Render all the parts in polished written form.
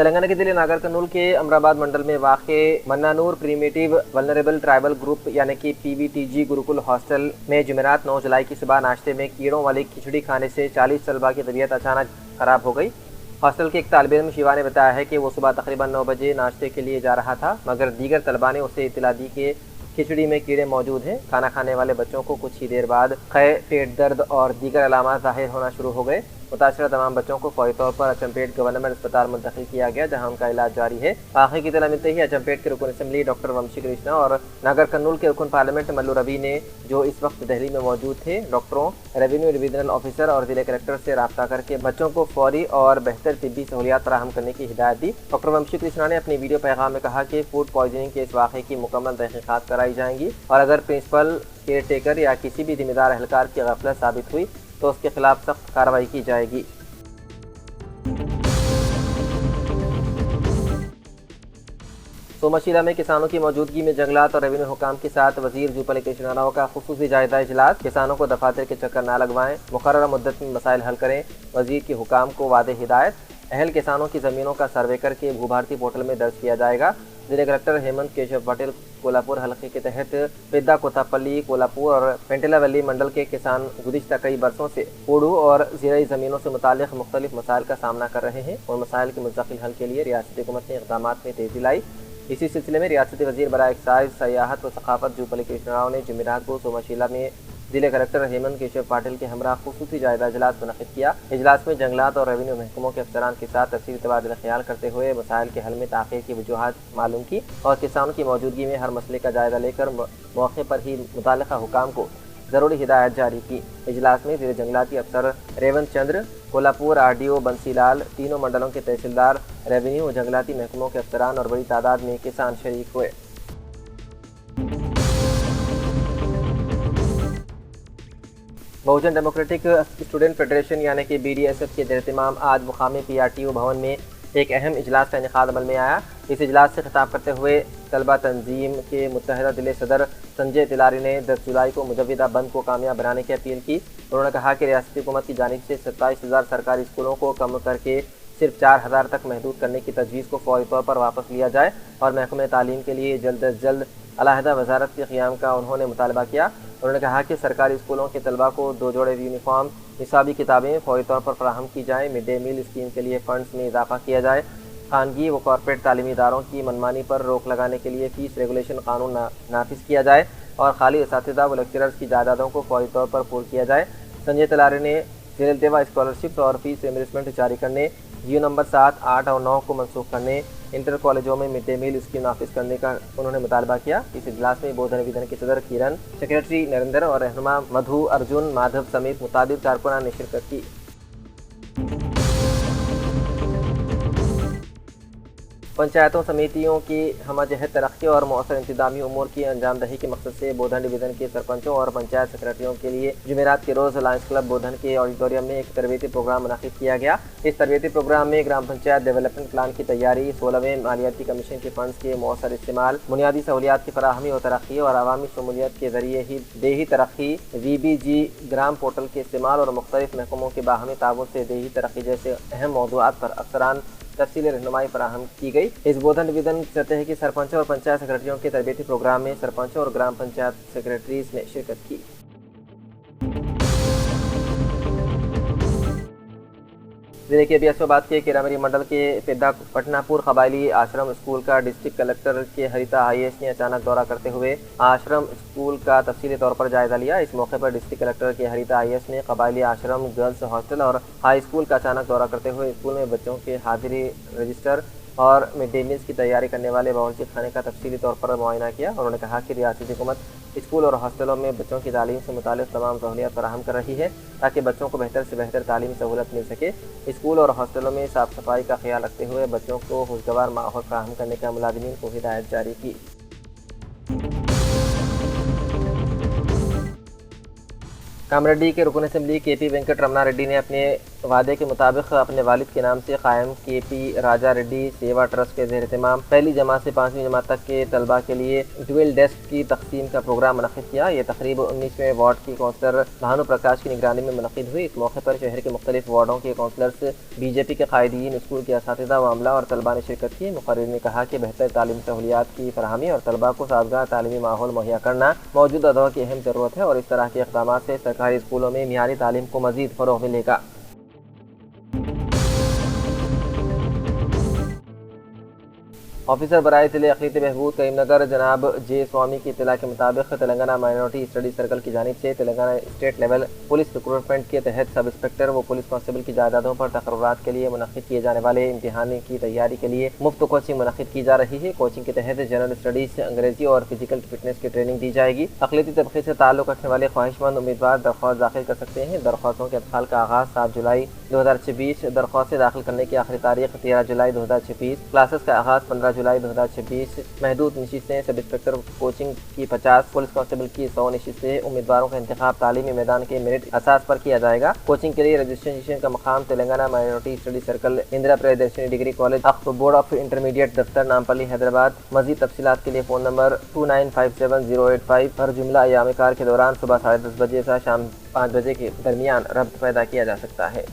تلنگانہ کے ضلع ناگر کرنول کے امراآباد منڈل میں واقع منانور پریمیٹیو ولنریبل ٹرائبل گروپ یعنی کہ PVTG گروکل ہاسٹل میں جمعرات 9 جولائی کی صبح ناشتے میں کیڑوں والی کھچڑی کھانے سے 40 طلباء کی طبیعت اچانک خراب ہو گئی۔ ہاسٹل کے ایک طالب علم شیوا نے بتایا ہے کہ وہ صبح تقریباً 9 بجے ناشتے کے لیے جا رہا تھا، مگر دیگر طلباء نے اسے اطلاع دی کہ کھچڑی میں کیڑے موجود ہیں۔ کھانا کھانے والے بچوں کو کچھ ہی دیر بعد قے، پیٹ درد اور دیگر علامات ظاہر ہونا شروع ہو گئے۔ متاثرہ تمام بچوں کو فوری طور پر اچمپیٹ گورنمنٹ اسپتال منتقل کیا گیا، جہاں ان کا علاج جاری ہے۔ واقعے کی اطلاع ملتے ہی اچمپیٹ کے رکن اسمبلی ڈاکٹر ومشی کرشنا اور ناگر کرنول کے رکن پارلیمنٹ ملو ربی نے، جو اس وقت دہلی میں موجود تھے، ڈاکٹروں، ریونیو ڈویژنل آفیسر اور ضلع کلکٹر سے رابطہ کر کے بچوں کو فوری اور بہتر طبی سہولیات فراہم کرنے کی ہدایت دی۔ ڈاکٹر ومشی کرشنا نے اپنی ویڈیو پیغام میں کہا کہ فوڈ پوائزننگ کے اس واقعے کی مکمل تحقیقات کرائی جائیں گی اور اگر پرنسپل، کیئر ٹیکر یا کسی بھی ذمہ دار اہلکار کی غفلت ثابت ہوئی تو اس کے خلاف سخت کارروائی کی جائے گی۔ سومشیلا میں کسانوں کی موجودگی میں جنگلات اور ریونیو حکام کے ساتھ وزیر جوپلی کرشنا راؤ کا خصوصی جائزہ اجلاس۔ کسانوں کو دفاتر کے چکر نہ لگوائیں، مقررہ مدت میں مسائل حل کریں، وزیر کی حکام کو واضح ہدایت۔ اہل کسانوں کی زمینوں کا سروے کر کے بھو-بھارتی پورٹل میں درج کیا جائے گا۔ ضلع کلکٹر ہیمنت کیشو پٹیل کولہاپور حلقے کے تحت پیدا کوتاپلی، کولہاپور اور پینٹلا ویلی منڈل کے کسان گزشتہ کئی برسوں سے پوڑو اور زرعی زمینوں سے متعلق مختلف مسائل کا سامنا کر رہے ہیں۔ ان مسائل کے مستقل حل کے لیے ریاستی حکومت نے اقدامات میں تیزی لائی۔ اسی سلسلے میں ریاستی وزیر برائے ایکسائز، سیاحت و ثقافت جوپلی کرشنا راؤ نے جمعرات کو سومشیلا میں ضلع کلکٹر ہیمنت کیشو پاٹل کے ہمراہ خصوصی جائزہ اجلاس منعقد کیا۔ اجلاس میں جنگلات اور ریونیو محکموں کے افسران کے ساتھ تفصیلی تبادلہ خیال کرتے ہوئے مسائل کے حل میں تاخیر کی وجوہات معلوم کی اور کسانوں کی موجودگی میں ہر مسئلے کا جائزہ لے کر موقع پر ہی متعلقہ حکام کو ضروری ہدایت جاری کی۔ اجلاس میں ضلع جنگلاتی افسر ریونت چندر، کولہاپور RDO بنسی لال، تینوں منڈلوں کے تحصیلدار، ریونیو و جنگلاتی محکموں کے افسران اور بڑی تعداد میں کسان شریک ہوئے۔ بہوجن ڈیموکریٹک اسٹوڈنٹ فیڈریشن یعنی کہ BDSF کے اہتمام آج مقامی PRTO بھون میں ایک اہم اجلاس کا انعقاد عمل میں آیا۔ اس اجلاس سے خطاب کرتے ہوئے طلبہ تنظیم کے متحدہ ضلع صدر سنجے تلاری نے 10 جولائی کو مجوزہ بند کو کامیاب بنانے کی اپیل کی۔ انہوں نے کہا کہ ریاستی حکومت کی جانب سے 27,000 سرکاری اسکولوں کو کم کر کے صرف 4,000 تک محدود کرنے کی تجویز کو فوری طور پر واپس لیا جائے اور محکمہ تعلیم کے لیے جلد از جلد علیحدہ وزارت کے قیام کا انہوں نے مطالبہ کیا۔ انہوں نے کہا کہ سرکاری اسکولوں کے طلبہ کو 2 جوڑے یونیفارم، نصابی کتابیں فوری طور پر فراہم کی جائیں، مڈ ڈے میل اسکیم کے لیے فنڈز میں اضافہ کیا جائے، خانگی و کارپوریٹ تعلیمی اداروں کی منمانی پر روک لگانے کے لیے فیس ریگولیشن قانون نافذ کیا جائے اور خالی اساتذہ و لیکچررز کی جائیدادوں کو فوری طور پر پور کیا جائے۔ سنجے تلاری نے زیر التوا اسکالرشپس اور فیس ریمبرسمنٹ جاری کرنے، جیو نمبر 7، 8 اور 9 کو منسوخ کرنے، انٹر کالجوں میں مڈ ڈے میل اسکیم نافذ کرنے کا انہوں نے مطالبہ کیا۔ اس اجلاس میں بودھن ودھن کے صدر کرن، سیکریٹری نریندر اور رہنما مدھو، ارجن، مادھو سمیت متعدد کارکنان نے شرکت کی۔ پنچایتوں سمیتیوں کی ہمہ جہت ترقی اور مؤثر انتظامی امور کی انجام دہی کے مقصد سے بودھن ڈویژن کے سرپنچوں اور پنچایت سیکریٹریوں کے لیے جمعرات کے روز لائنس کلب بودھن کے آڈیٹوریم میں ایک تربیتی پروگرام منعقد کیا گیا۔ اس تربیتی پروگرام میں گرام پنچایت ڈیولپمنٹ پلان کی تیاری، 16ویں مالیاتی کمیشن کے فنڈز کے مؤثر استعمال، بنیادی سہولیات کی فراہمی و ترقی اور عوامی شمولیت کے ذریعے ہی دیہی ترقی، VBG گرام پورٹل کے استعمال اور مختلف محکموں کے باہمی تعاون سے دیہی ترقی جیسے اہم موضوعات پر افسران تفصیلی رہنمائی فراہم کی گئی۔ اس بودھن ڈویژن سطح کی سرپنچوں اور پنچایت سیکریٹریوں کے تربیتی پروگرام میں سرپنچوں اور گرام پنچایت سیکریٹریز نے شرکت کی۔ ضلع کے بیاسو آباد کے کیرامری منڈل کے پیدا پٹنہ پور قبائلی آشرم اسکول کا ڈسٹرکٹ کلکٹر کے ہریتا IAS نے اچانک دورہ کرتے ہوئے آشرم اسکول کا تفصیلی طور پر جائزہ لیا۔ اس موقع پر ڈسٹرکٹ کلکٹر کے ہریتا IAS نے قبائلی آشرم، گرلز ہاسٹل اور ہائی اسکول کا اچانک دورہ کرتے ہوئے اسکول میں بچوں کے حاضری رجسٹر اور مڈ ڈے میلز کی تیاری کرنے والے باورچی خانے کا تفصیلی طور پر معائنہ کیا۔ انہوں نے کہا کہ ریاستی حکومت اسکول اور ہاسٹلوں میں بچوں کی تعلیم سے متعلق تمام سہولیات فراہم کر رہی ہے تاکہ بچوں کو بہتر سے بہتر تعلیمی سہولت مل سکے۔ اسکول اور ہاسٹلوں میں صاف صفائی کا خیال رکھتے ہوئے بچوں کو خوشگوار ماحول فراہم کرنے کا ملازمین کو ہدایت جاری کی۔ کامریڈی کے رکن اسمبلی KP وینکٹ رمنا ریڈی نے اپنے وعدے کے مطابق اپنے والد کے نام سے قائم کے پی راجا ریڈی سیوا ٹرسٹ کے زیر اہتمام پہلی جماعت سے 5ویں جماعت تک کے طلباء کے لیے ڈویل ڈیسک کی تقسیم کا پروگرام منعقد کیا۔ یہ تقریب 19ویں وارڈ کی کونسلر بھانو پرکاش کی نگرانی میں منعقد ہوئی۔ اس موقع پر شہر کے مختلف وارڈوں کے کونسلرز، بی جے پی کے قائدین، اسکول کے اساتذہ و عملہ اور طلباء نے شرکت کی۔ مقررین نے کہا کہ بہتر تعلیمی سہولیات کی فراہمی اور طلباء کو سازگار تعلیمی ماحول مہیا کرنا موجودہ دور کی اہم ضرورت ہے اور اس طرح کے اقدامات سے سرکاری اسکولوں میں معیاری تعلیم کو مزید فروغ ملے گا۔ آفیسر برائے ضلع اقلیتی بہبود کریم نگر جناب جے سوامی کی اطلاع کے مطابق تلنگانہ مائنورٹی اسٹڈی سرکل کی جانب سے Telangana state level police recruitment کے تحت سب انسپکٹر و پولیس کانسٹیبل کی جائیدادوں پر تقررات کے لیے منعقد کیے جانے والے امتحان کی تیاری کے لیے مفت کوچنگ منعقد کی جا رہی ہے۔ کوچنگ کے تحت جنرل اسٹڈیز، انگریزی اور فزیکل فٹنس کی ٹریننگ دی جائے گی۔ اقلیتی طبقے سے تعلق رکھنے والے خواہش مند امیدوار درخواست داخل کر سکتے ہیں۔ درخواستوں کے ادخال کا آغاز 7 جولائی 2026، درخواستیں داخل کرنے کی آخری تاریخ 13 جولائی 2026، کلاسز کا آغاز 15 جولائی 2026۔ محدود نشستیں، سب انسپکٹر کوچنگ کی 50، پولیس کانسٹیبل کی 100 نشستیں۔ امیدواروں کا انتخاب تعلیمی میدان کے میرٹ اساس پر کیا جائے گا۔ کوچنگ کے لیے رجسٹریشن کا مقام Telangana minority study circle, Indira Priyadarshini degree college, board of intermediate دفتر، نامپلی، حیدرآباد۔ مزید تفصیلات کے لیے فون نمبر 2957-085 پر جملہ ایام کار کے دوران صبح 10:30 بجے سے شام 5 بجے کے درمیان ربط پیدا کیا جا سکتا ہے۔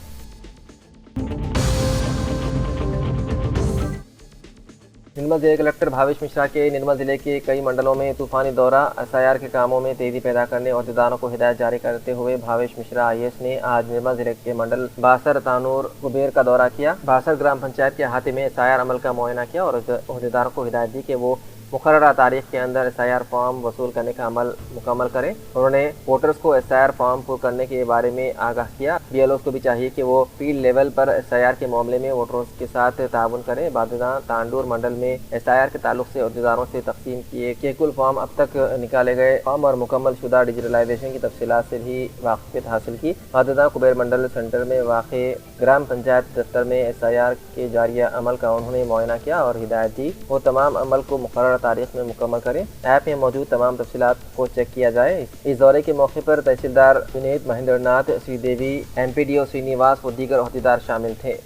نرمل ضلع کلکٹر بھاویش مشرا کے نرمل ضلع کے کئی منڈلوں میں طوفانی دورہ SIR کے کاموں میں تیزی پیدا کرنے اور عہدیداروں کو ہدایت جاری کرتے ہوئے بھاویش مشرا IAS نے آج نرمل ضلع کے منڈل باسر، تانور، کبیر کا دورہ کیا۔ باسر گرام پنچایت کے احاطے میں SIR عمل کا معائنہ کیا اور عہدیداروں کو ہدایت دی کہ وہ مقررہ تاریخ کے اندر SIR فارم وصول کرنے کا عمل مکمل کریں۔ انہوں نے ووٹرز کو SIR فارم پر کرنے کے بارے میں آگاہ کیا۔ BLOs کو بھی چاہیے کہ وہ فیلڈ لیول پر SIR کے معاملے میں ووٹرز کے ساتھ تعاون کریں۔ بادگاں تانڈور منڈل میں SIR کے تعلق سے عہدیداروں سے تقسیم کیے کہ کل فارم اب تک نکالے گئے فارم اور مکمل شدہ ڈیجیٹلائزیشن کی تفصیلات سے بھی واقفیت حاصل کی۔ بادگاں کبیر منڈل سینٹر میں واقع گرام پنچایت دفتر میں SIR کے جاریہ عمل کا انہوں نے معائنہ کیا اور ہدایت دی وہ تمام عمل کو مقررہ تاریخ میں مکمل کریں۔ ایپ میں موجود تمام تفصیلات کو چیک کیا جائے۔ اس دورے کے موقع پر تحصیلدار سنیت مہندر ناتھ، سری دیوی، MPDO سرینیواس و دیگر عہدیدار شامل تھے۔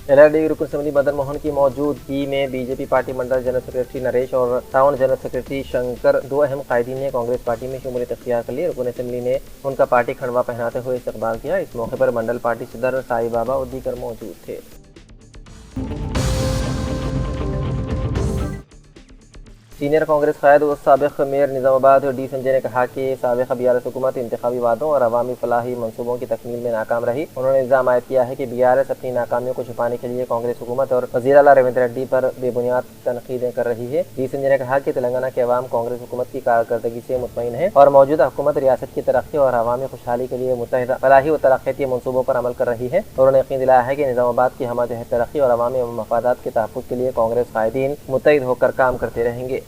LRD رکن اسمبلی مدن موہن کی موجودگی میں BJP پارٹی منڈل جنرل سیکرٹری نریش اور ٹاؤن جنرل سیکرٹری شنکر، دو اہم قائدین نے کانگریس پارٹی میں شمولیت اختیار کر لی۔ رکن اسمبلی نے ان کا پارٹی کھنڈوا پہناتے ہوئے استقبال کیا۔ اس موقع پر منڈل پارٹی صدر سائی بابا اور دیگر موجود تھے۔ سینئر کانگریس قائد و سابق میئر نظام آباد ڈی سنجے نے کہا کہ سابق BRS حکومت انتخابی وعدوں اور عوامی فلاحی منصوبوں کی تکمیل میں ناکام رہی۔ انہوں نے الزام عائد کیا ہے کہ BRS اپنی ناکامیوں کو چھپانے کے لیے کانگریس حکومت اور وزیر اعلیٰ ریونت ریڈی پر بے بنیاد تنقیدیں کر رہی ہے۔ ڈی سنجے نے کہا کہ تلنگانہ کے عوام کانگریس حکومت کی کارکردگی سے مطمئن ہے اور موجودہ حکومت ریاست کی ترقی اور عوامی خوشحالی کے لیے متحدہ فلاحی و ترقیاتی منصوبوں پر عمل کر رہی ہے۔ انہوں نے یقین دلایا ہے کہ نظام آباد کی ہمہ جہت ترقی اور عوامی مفادات کے تحفظ کے لیے کانگریس قائدین متحد ہو کر کام کرتے رہیں گے۔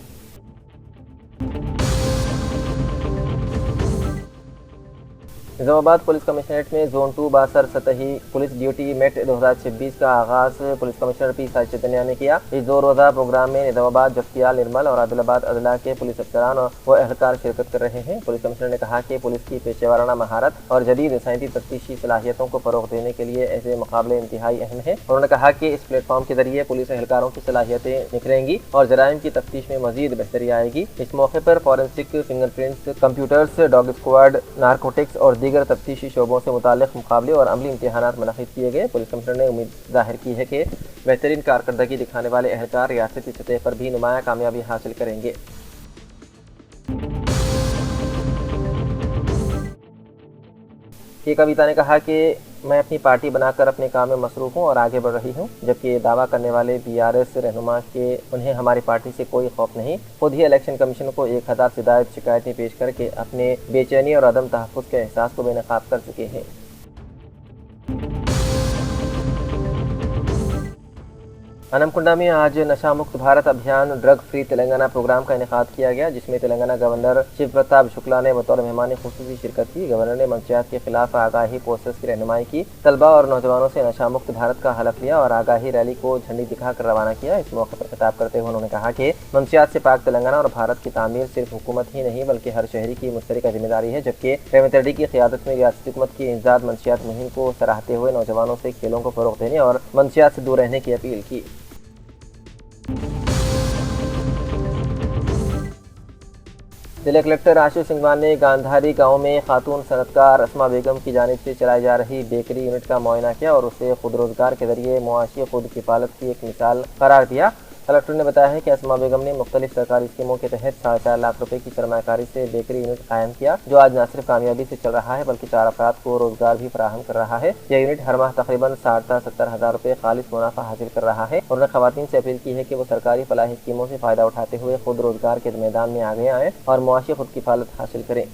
نظام آباد پولیس کمشنریٹ میں زون 2 باسر سطحی پولیس ڈیوٹی میٹ 2026 کا آغاز پولیس کمشنر پی سائی چیتنیا نے کیا۔ اس 2 روزہ پروگرام میں نظام آباد، جگتیال، نرمل اور عادل آباد اضلاع کے پولیس افسران و اہلکار شرکت کر رہے ہیں۔ پولیس کمشنر نے کہا کہ پولیس کی پیشہ ورانہ مہارت اور جدید سائنسی تفتیشی صلاحیتوں کو فروغ دینے کے لیے ایسے مقابلے انتہائی اہم ہیں۔ انہوں نے کہا کہ اس پلیٹ فارم کے ذریعے پولیس اہلکاروں کی صلاحیتیں نکھریں گی اور جرائم کی تفتیش میں مزید بہتری آئے گی۔ اس موقع پر forensic, fingerprints, computers, dog squad, narcotics اور دیگر تفتیشی شعبوں سے متعلق مقابلے اور عملی امتحانات منعقد کیے گئے۔ پولیس کمشنر نے امید ظاہر کی ہے کہ بہترین کارکردگی دکھانے والے اہلکار ریاستی سطح پر بھی نمایاں کامیابی حاصل کریں گے۔ کے کویتا نے کہا کہ میں اپنی پارٹی بنا کر اپنے کام میں مصروف ہوں اور آگے بڑھ رہی ہوں، جبکہ یہ دعویٰ کرنے والے BRS رہنما کہ انہیں ہماری پارٹی سے کوئی خوف نہیں، خود ہی الیکشن کمیشن کو 1000 سے زائد شکایتیں پیش کر کے اپنے بے چینی اور عدم تحفظ کے احساس کو بے نقاب کر چکے ہیں۔ انم-کنڈا میں آج نشہ مکت Bharat Abhiyan drug free Telangana programme کا انعقاد کیا گیا، جس میں تلنگانہ گورنر شیو پرتاپ شکلا نے بطور مہمان خصوصی شرکت کی۔ گورنر نے منشیات کے خلاف آگاہی پوسٹرز کی رہنمائی کی، طلباء اور نوجوانوں سے نشہ مکت بھارت کا حلف لیا اور آگاہی ریلی کو جھنڈی دکھا کر روانہ کیا۔ اس موقع پر خطاب کرتے ہوئے انہوں نے کہا کہ منشیات سے پاک تلنگانہ اور بھارت کی تعمیر صرف حکومت ہی نہیں بلکہ ہر شہری کی مشترکہ ذمہ داری ہے، جبکہ ریونت ریڈی کی قیادت میں ریاستی حکومت کی انسداد منشیات مہم کو سراہتے ہوئے نوجوانوں سے کھیلوں کو فروغ دینے اور منشیات سے دور رہنے کی اپیل کی۔ ضلع کلکٹر آشیش سنگھوان نے گاندھاری گاؤں میں خاتون صنعتکار اسما بیگم کی جانب سے چلائی جا رہی بیکری یونٹ کا معائنہ کیا اور اسے خود روزگار کے ذریعے معاشی خود کفالت کی ایک مثال قرار دیا۔ کلکٹر نے بتایا ہے کہ اسما بیگم نے مختلف سرکاری اسکیموں کے تحت 4.5 لاکھ روپے کی سرمایہ کاری سے بیکری یونٹ قائم کیا، جو آج نہ صرف کامیابی سے چل رہا ہے بلکہ 4 افراد کو روزگار بھی فراہم کر رہا ہے۔ یہ یونٹ ہر ماہ تقریباً 60-70 ہزار روپے خالص منافع حاصل کر رہا ہے۔ انہوں نے خواتین سے اپیل کی ہے کہ وہ سرکاری فلاحی اسکیموں سے فائدہ اٹھاتے ہوئے خود روزگار کے میدان میں آگے آئیں اور معاشی خود کفالت حاصل کریں۔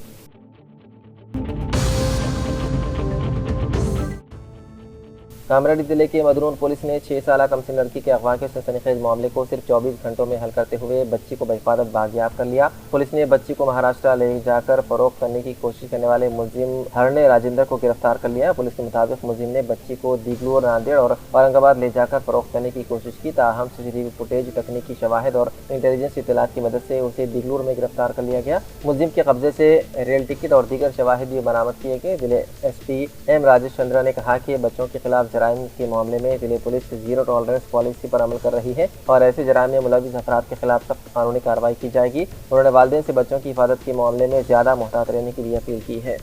کامریڈی ضلع کے مدنون پولیس نے 6 سالہ کمسن لڑکی کے اغوا کے سنسنی معاملے کو صرف 24 گھنٹوں میں حل کرتے ہوئے بچی کو بحفاظت بازیاب کر لیا۔ پولیس نے بچی کو مہاراشٹر لے جا کر فروخت کرنے کی کوشش کرنے والے ملزم ہرنے راجندر کو گرفتار کر لیا۔ پولیس کے مطابق ملزم نے بچی کو دیگلور، ناندیڑ اور اورنگ آباد لے جا کر فروخت کرنے کی کوشش کی، تاہم CCTV فوٹیج، تکنیکی شواہد اور انٹیلیجنس اطلاعات کی مدد سے اسے دیگلور میں گرفتار کر لیا گیا۔ ملزم کے قبضے سے ریل ٹکٹ اور دیگر شواہد بھی برآمد کیے گئے۔ ضلع SP M راجیش چندرا نے کہا کہ بچوں کے خلاف جرائم کے معاملے میں ضلع پولیس زیرو ٹالرنس پالیسی پر عمل کر رہی ہے اور ایسے جرائم میں ملوث افراد کے خلاف سخت قانونی کارروائی کی جائے گی۔ انہوں نے والدین سے بچوں کی حفاظت کے معاملے میں زیادہ محتاط رہنے کی بھی اپیل کی ہے۔